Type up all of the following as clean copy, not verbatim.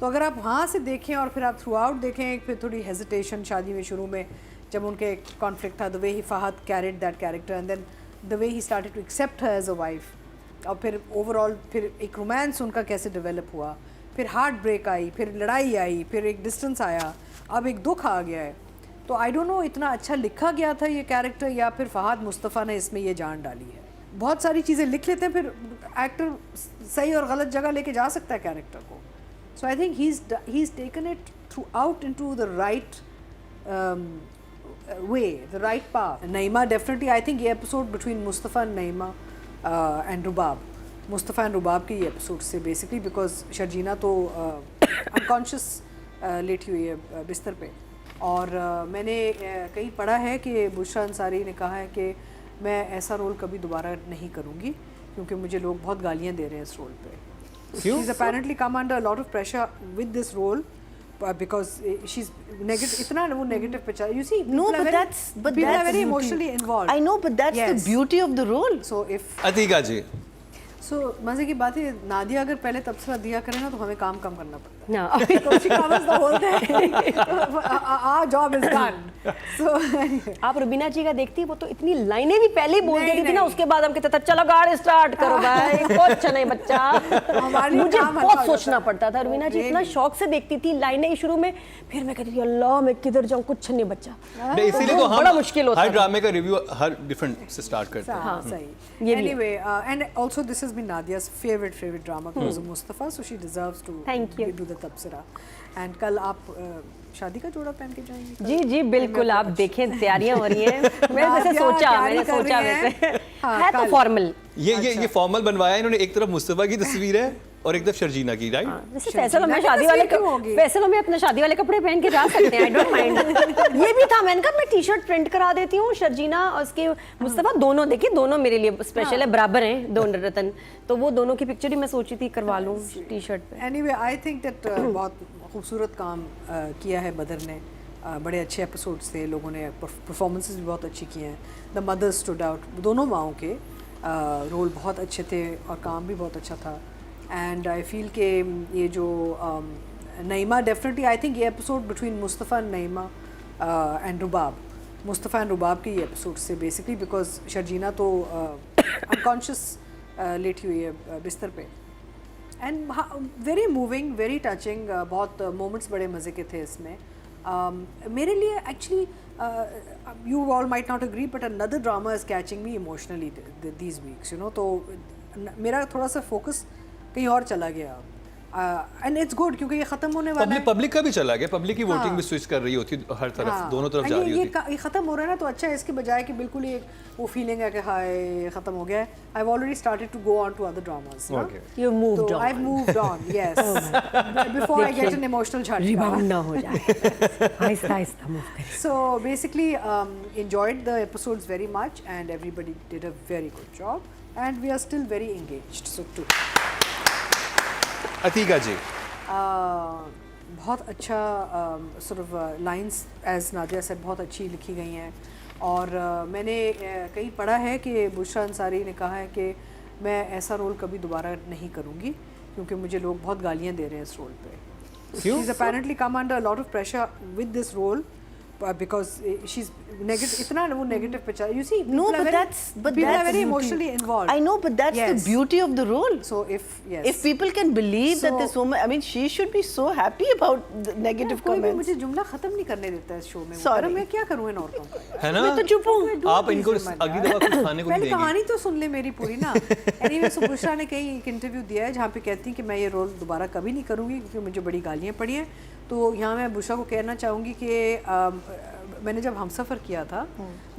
तो अगर आप वहाँ से देखें और फिर आप थ्रू आउट देखें, फिर थोड़ी हेजिटेशन शादी में शुरू में जब उनके कॉन्फ्लिक्ट था, the way he Fahad carried that character and then the way he started to accept her as a wife, और फिर ओवरऑल फिर एक रोमांस उनका कैसे डेवलप हुआ, फिर हार्ट ब्रेक आई, फिर लड़ाई आई, फिर एक डिस्टेंस आया, अब एक दुख आ गया है। तो आई डोंट नो इतना अच्छा लिखा गया था ये कैरेक्टर या फिर फहद मुस्तफ़ा ने इसमें ये जान डाली है। बहुत सारी चीज़ें लिख लेते हैं, फिर एक्टर सही और गलत जगह लेके जा सकता है कैरेक्टर को। So I think he is taken it throughout into the right way, the right path. Naima, definitely, I think ये episode between Mustafa and Naima and Rubab, Mustafa and Rubab के ये episode से basically because Sharjeena तो unconscious लेटी हुई है बिस्तर पे, और मैंने कहीं पढ़ा है कि बुशरा अंसारी ने कहा है कि मैं ऐसा रोल कभी दोबारा नहीं करूँगी क्योंकि मुझे लोग बहुत गालियाँ दे रहे हैं इस रोल पे। She is apparently come under a lot of pressure with this role. Because she's negative, इतना वो negative पे चला. You see, no, but people are very emotionally involved. I know, but that's the beauty of the role. So if Atika ji, so मजे की बात है, नादिया अगर पहले तबसरा दिया करे ना तो हमें काम कम करना पड़ता है. No, she covers the whole thing. Our job is done. So anyway. आप रुबीना जी का देखती वो तो इतनी लाइनें भी पहले ही बोल देती थी ना, उसके बाद हम कहते थे चलो गाड़ी स्टार्ट करो भाई, कुछ नहीं बच्चा। मुझे बहुत सोचना पड़ता था। रुबीना जी इतना शौक से देखती थी लाइनें शुरू में, फिर मैं कहती थी अल्लाह मैं किधर जाऊँ, कुछ नहीं बच्चा। इसीलिए तो बड़ा मुश्किल होता हर ड्रामे का रिव्यू हर डिफरेंट से स्टार्ट करते हैं। हाँ सही। Anyway, and also this has been Nadia's favorite drama because of Mustafa, so she deserves to do the तबसरा. And कल आप शादी का जोड़ा पहन के जाएंगी? जी जी बिल्कुल, आप देखें तैयारियां हो रही हैं। मैंने सोचा वैसे है तो फॉर्मल। ये फॉर्मल बनवाया इन्होंने, एक तरफ मुस्तफा की तस्वीर है और एक तरफ शर्जीना की, राइट? जैसे फैसलों में शादी वाले फैसलों में अपने शादी वाले कपड़े पहन के जा सकते हैं, आई डोंट माइंड। ये भी था, मैंने कहा मैं टी शर्ट प्रिंट करा देती हूँ, शर्जीना और उसके मुस्तफा दोनों, देखिए दोनों मेरे लिए स्पेशल है, बराबर हैं दो रतन, तो वो दोनों की पिक्चर ही मैं सोची थी करवा लूँ टी शर्ट पे। एनीवे आई थिंक दैट बहुत खूबसूरत काम किया है बदर ने, बड़े अच्छे एपिसोड्स थे, लोगों ने परफॉर्मेंसेस भी बहुत अच्छी की हैं। द मदर स्टूड आउट, दोनों माओं के रोल बहुत अच्छे थे और काम भी बहुत अच्छा था। एंड आई फील के ये जो नईमा, डेफिनेटली आई थिंक ये episode between Mustafa and Naima and Rubab, Mustafa and Rubab के ये एपिसोड से बेसिकली बिकॉज शर्जीना तो अनकॉन्शियस लेटी हुई है बिस्तर पे, and very moving, very touching, बहुत मोमेंट्स बड़े मज़े के थे इसमें। मेरे लिए actually you all might not agree but another drama is catching me emotionally these weeks, you know, तो मेरा थोड़ा सा फोकस कहीं और चला गया, एंड इट्स गुड क्योंकि ये ख़त्म होने वाला है। पब्लिक का भी चला गया, पब्लिक की वोटिंग भी स्विच कर रही होती है हर तरफ, दोनों तरफ जा रही होती है। ये ख़त्म हो रहा है ना, तो अच्छा है, इसके बजाय कि बिल्कुल ही वो फीलिंग है कि हाय ये ख़त्म हो गया है। I have already started to go on to other dramas. You moved on. I have moved on, yes, before I get an emotional झटका। रिबाउंड ना हो जाए, आहिस्ता आहिस्ता मूव करें। So basically enjoyed the episodes very much and everybody did a very good job and we are still very engaged. So too. Atika जी, बहुत अच्छा sort of lines as Nadia said बहुत अच्छी लिखी गई हैं, और मैंने कहीं पढ़ा है कि बुशरा अंसारी ने कहा है कि मैं ऐसा रोल कभी दोबारा नहीं करूँगी क्योंकि मुझे लोग बहुत गालियाँ दे रहे हैं इस रोल पे। क्यों? She's apparently come under a lot of pressure with this role because she's negative, इतना वो negative पे चला. You see, No, people are very emotionally involved. I know, but that's the beauty of the role. So if people can believe that this woman, I mean, she should be so happy about the negative कोई भी comments. मुझे जुमला खत्म नहीं करने देता है इस शो में। Sorry. मैं क्या करूँ इन औरतों का? है ना? मैं तो चुप हूँ। आप इनको अगली दफा कुछ खाने को नहीं पहले देंगी। कहानी तो सुन ले मेरी पूरी ना। Anyway, so बुशरा ने कहीं एक इंटरव्यू दिया है जहाँ पे कहती हैं कि मैं ये रोल दोबारा कभी नहीं करूँगी क्योंकि मुझे बड़ी गालियाँ पड़ी हैं। तो यहाँ मैं बुशरा को कहना चाहूँगी कि मैंने जब हमसफ़र किया था,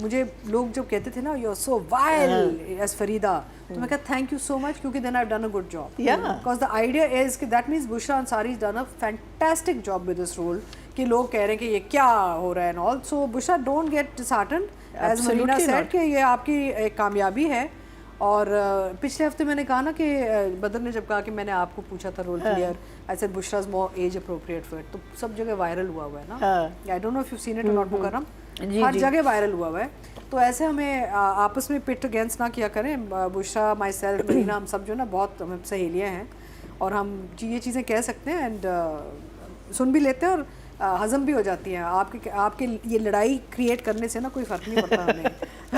मुझे लोग जब कहते थे ना you are so vile as Farida, तो मैं कहता थैंक यू सो मच क्योंकि then I have done a good job, because the idea is कि that means Bushra Ansari is done a fantastic job with this role कि लोग कह रहे हैं कि ये क्या हो रहा है and all. So Bushra don't get disheartened, as Marina said कि ये आपकी एक कामयाबी है। और पिछले हफ्ते मैंने कहा ना कि बदर ने जब कहा कि मैंने आपको पूछा था role clear, I said Bushra's more as appropriate for it, तो सब जगह वायरल हुआ है ना। I don't know if you seen it or not Mukarram, हर जगह वायरल हुआ है। तो ऐसे हमें आपस में पिट अगेंस्ट ना किया करें। बुशरा, माई सेल्फ, मरीना, हम सब जो ना बहुत हम सहेलियाँ हैं और हम ये चीज़ें कह सकते हैं एंड सुन भी लेते हैं और हजम भी हो जाती हैं। आपके ये लड़ाई क्रिएट करने से ना कोई फ़र्क नहीं पड़ता हमें।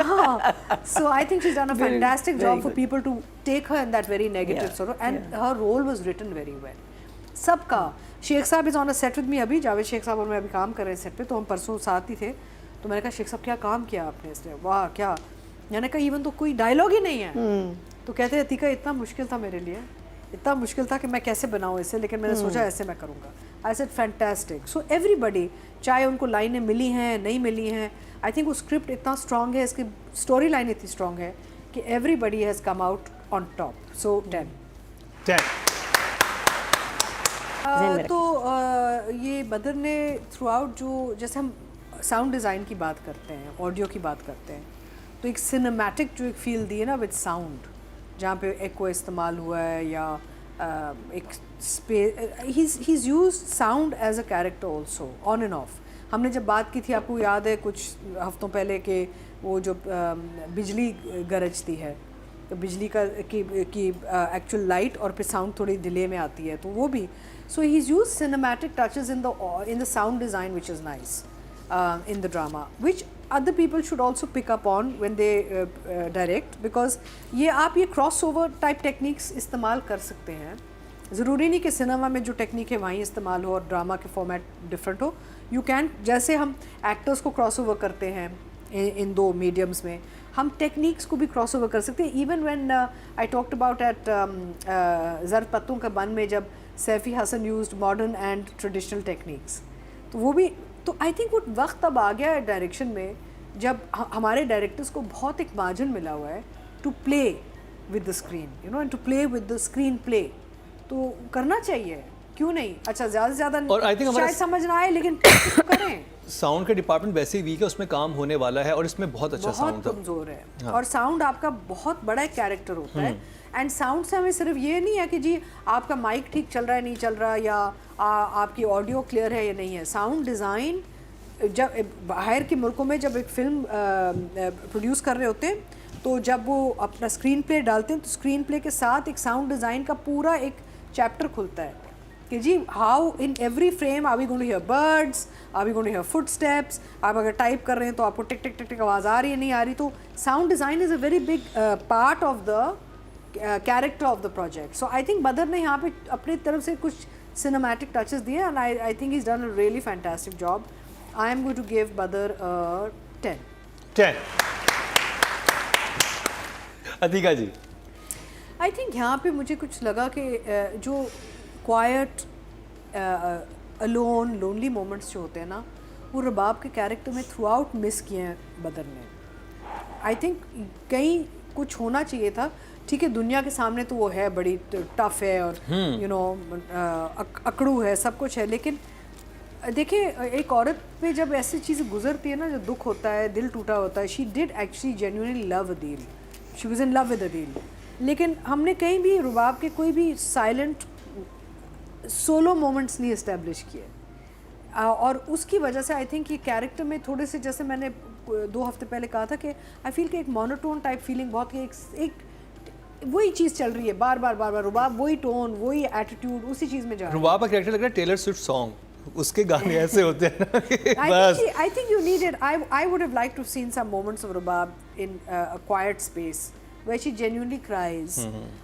हाँ, so I think she is done a fantastic job for people to take her in that very negative sort and her role was written very well. सबका Sheikh Sahab is on a set with me अभी, जावेद शेख साहब और मैं अभी काम कर रहे हैं सेट पे, तो हम परसों साथ ही थे। तो मैंने कहा शेख साहब क्या काम किया आपने इसने, वाह क्या। मैंने कहा इवन तो कोई डायलॉग ही नहीं है। तो कहते हैं अतीका इतना मुश्किल था मेरे लिए, इतना मुश्किल था कि मैं कैसे बनाऊँ इसे, लेकिन मैंने सोचा ऐसे मैं करूँगा। I said fantastic. So everybody, चाहे उनको लाइनें मिली हैं नहीं मिली हैं, आई थिंक वो स्क्रिप्ट इतना स्ट्रॉन्ग है, इसकी स्टोरी लाइन इतनी स्ट्रॉन्ग है कि everybody has come out on top. So 10। ये बदर ने थ्रू आउट जो, जैसे हम साउंड डिज़ाइन की बात करते हैं, ऑडियो की बात करते हैं, तो एक सिनेमैटिक जो एक फील दी है ना विद साउंड, जहाँ पे एको इस्तेमाल हुआ है या एक ही is use sound as a character also on and off. हमने जब बात की थी आपको याद है कुछ हफ्तों पहले कि वो जो बिजली गरजती है, तो बिजली की एक्चुअल लाइट और फिर साउंड थोड़ी डिले में आती है, तो वो भी so he is use cinematic touches in the sound design which is nice in the drama, which other people should also pick up on when they direct, because आप ये crossover type techniques इस्तेमाल कर सकते हैं। ज़रूरी नहीं कि cinema में जो टेक्निक है वहीं इस्तेमाल हो और ड्रामा के फॉर्मेट डिफरेंट हो। यू कैन, जैसे हम एक्टर्स को क्रॉसओवर करते हैं इन दो मीडियम्स में, हम टेक्निक्स को भी क्रॉसओवर कर सकते हैं। Even when I talked about एट ज़र पत्तों का बन में जब Saife Hassan used modern and traditional techniques, तो वो भी, तो आई थिंक वो वक्त अब आ गया है डायरेक्शन में जब हमारे डायरेक्टर्स को बहुत एक मार्जिन मिला हुआ है to play with the screen, you know, and to play with the screenplay. तो करना चाहिए, क्यों नहीं। अच्छा ज़्यादा से ज़्यादा और आई थिंक शायद समझ ना आए, लेकिन तो करें। साउंड का डिपार्टमेंट वैसे ही वीक है, उसमें काम होने वाला है और इसमें बहुत अच्छा साउंड बहुत कमज़ोर है। हाँ। और साउंड आपका बहुत बड़ा एक कैरेक्टर होता है, एंड साउंड से हमें सिर्फ ये नहीं है कि जी आपका माइक ठीक चल रहा है नहीं चल रहा, या आपकी ऑडियो क्लियर है या नहीं है। साउंड डिज़ाइन, जब बाहर के मुल्कों में जब एक फ़िल्म प्रोड्यूस कर रहे होते हैं, तो जब वो अपना स्क्रीन प्ले डालते हैं, तो स्क्रीन प्ले के साथ एक साउंड डिज़ाइन का पूरा एक चैप्टर खुलता है कि जी how in every frame are we going to hear birds, are we going to hear footsteps. आप अगर टाइप कर रहे हैं तो आपको टिक टिक टिक टिक आवाज़ आ रही है नहीं आ रही। तो sound design is a very big part of the character of the project. So I think Badr ने यहाँ पे अपनी तरफ से कुछ सिनेमैटिक टचेस दिए, and I think is done a really fantastic job. I am going to give Badr a 10. 10. Atika ji, I think यहाँ पे मुझे कुछ लगा कि जो क्वाइट अलोन लोनली मोमेंट्स जो होते हैं ना, वो रबाब के कैरेक्टर में थ्रू आउट मिस किए हैं बदर ने। आई थिंक कहीं कुछ होना चाहिए था। ठीक है, दुनिया के सामने तो वो है बड़ी टफ है और यू नो अकड़ू है, सब कुछ है, लेकिन देखिए एक औरत पे जब ऐसी चीज़ें गुजरती है ना, जो दुख होता है, दिल टूटा होता है, she did actually genuinely love Adeel, she was in love with Adeel. लेकिन हमने कहीं भी रुबाब के कोई भी साइलेंट सोलो मोमेंट्स नहीं इस्टेब्लिश किए, और उसकी वजह से आई थिंक ये कैरेक्टर में थोड़े से, जैसे मैंने 2 हफ्ते पहले कहा था कि आई फील कि एक मोनोटोन टाइप फीलिंग बहुत, कि एक वही चीज़ चल रही है बार बार रुबाब वही टोन वही एटीट्यूड उसी चीज़ में जा रहा है। रुबाब का कैरेक्टर लग रहा है टेलर स्विफ्ट सॉन्ग, उसके गाने ऐसे होते हैं ना कि बस। I think you needed. I would have liked to have seen some moments of Rubab in a quiet space where she genuinely cries,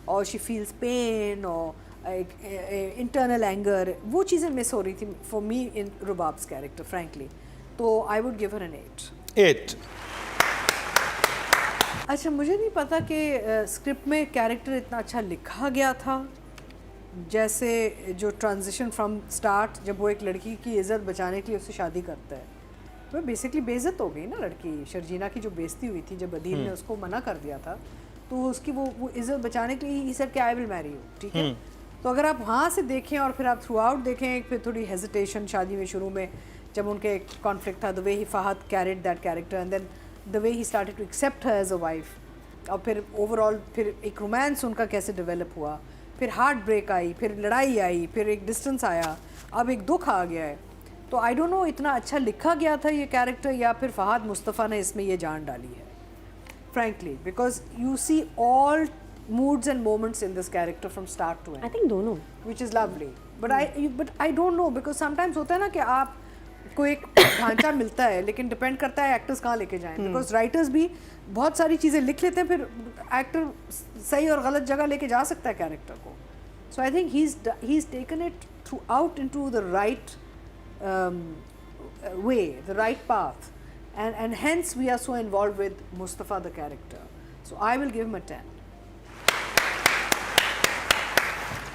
or she feels pain, or internal anger. वो चीज़ें मिस हो रही थी for me in Rubab's character, frankly. तो I would give her an 8. 8. अच्छा, मुझे नहीं पता कि स्क्रिप्ट में कैरेक्टर इतना अच्छा लिखा गया था। जैसे जो ट्रांजिशन फ्रॉम स्टार्ट, जब वो एक लड़की की इज़्ज़त बचाने के लिए उससे शादी करता है, तो बेसिकली बेइज्जत हो गई ना लड़की। शर्जीना की जो बेइज्जती हुई थी जब अदील ने उसको मना कर दिया था, तो उसकी वो इज़्ज़त बचाने के लिए ही सर कि आई विल मैरी यू, ठीक है। तो अगर आप वहाँ से देखें और फिर आप थ्रू आउट देखें, फिर थोड़ी हेजिटेशन शादी में शुरू में जब उनके एक कॉन्फ्लिक्ट था, the way he Fahad carried that character and then the way he started to accept her as a wife, और फिर ओवरऑल फिर एक रोमांस उनका कैसे डेवलप हुआ, फिर हार्ट ब्रेक आई, फिर लड़ाई आई, फिर एक डिस्टेंस आया, अब एक दुख आ गया है। तो आई डोंट नो इतना अच्छा लिखा गया था ये कैरेक्टर, या फिर फहद मुस्तफ़ा ने इसमें ये जान डाली है, frankly, because you see all moods and moments in this character from start to end. I think दोनों Which is lovely. But I don't know because sometimes होता है ना कि आप को एक ढांचा मिलता है लेकिन डिपेंड करता है एक्टर्स कहाँ लेके जाएं. Because writers भी बहुत सारी चीज़ें लिख लेते हैं, फिर एक्टर सही और गलत जगह लेके जा सकता है कैरेक्टर को. So I think he's taken it throughout into the right way, the right path, and hence we are so involved with Mustafa the character. So I will give him a 10.